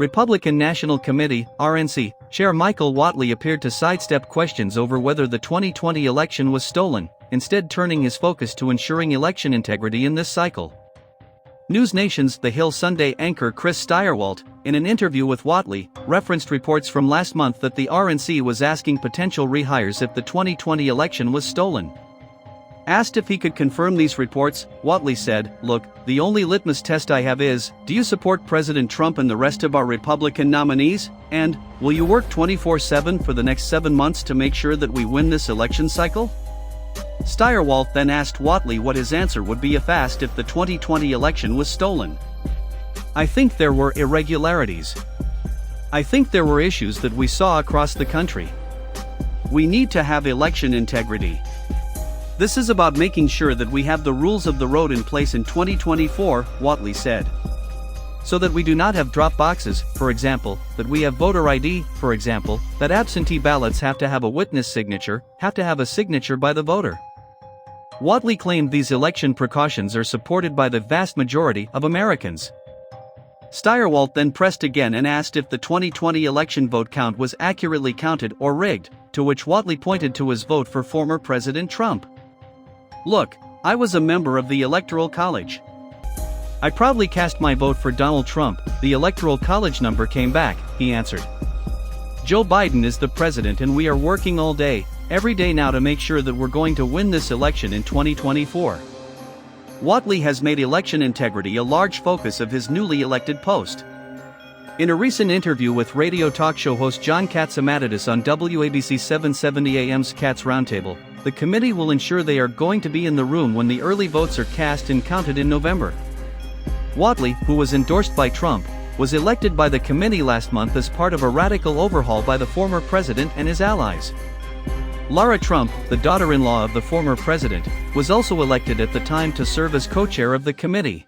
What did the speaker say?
Republican National Committee (RNC) Chair Michael Whatley appeared to sidestep questions over whether the 2020 election was stolen, instead turning his focus to ensuring election integrity in this cycle. News Nation's The Hill Sunday anchor Chris Steyerwalt, in an interview with Whatley, referenced reports from last month that the RNC was asking potential rehires if the 2020 election was stolen. Asked if he could confirm these reports, Whatley said, "Look, the only litmus test I have is, do you support President Trump and the rest of our Republican nominees? And, will you work 24/7 for the next 7 months to make sure that we win this election cycle?" Steyerwalt then asked Whatley what his answer would be if the 2020 election was stolen. "I think there were irregularities. I think there were issues that we saw across the country. We need to have election integrity. This is about making sure that we have the rules of the road in place in 2024, Whatley said. So that we do not have drop boxes, for example, that we have voter ID, for example, that absentee ballots have to have a witness signature, have to have a signature by the voter." Whatley claimed these election precautions are supported by the vast majority of Americans. Steyerwalt then pressed again and asked if the 2020 election vote count was accurately counted or rigged, to which Whatley pointed to his vote for former President Trump. "Look, I was a member of the Electoral College. I proudly cast my vote for Donald Trump. The Electoral College number came back," he answered. "Joe Biden is the president and we are working all day, every day now to make sure that we're going to win this election in 2024. Whatley has made election integrity a large focus of his newly elected post. In a recent interview with radio talk show host John Katzimatidis on WABC 770 AM's Katz Roundtable, the committee will ensure they are going to be in the room when the early votes are cast and counted in November. Whatley, who was endorsed by Trump, was elected by the committee last month as part of a radical overhaul by the former president and his allies. Lara Trump, the daughter-in-law of the former president, was also elected at the time to serve as co-chair of the committee.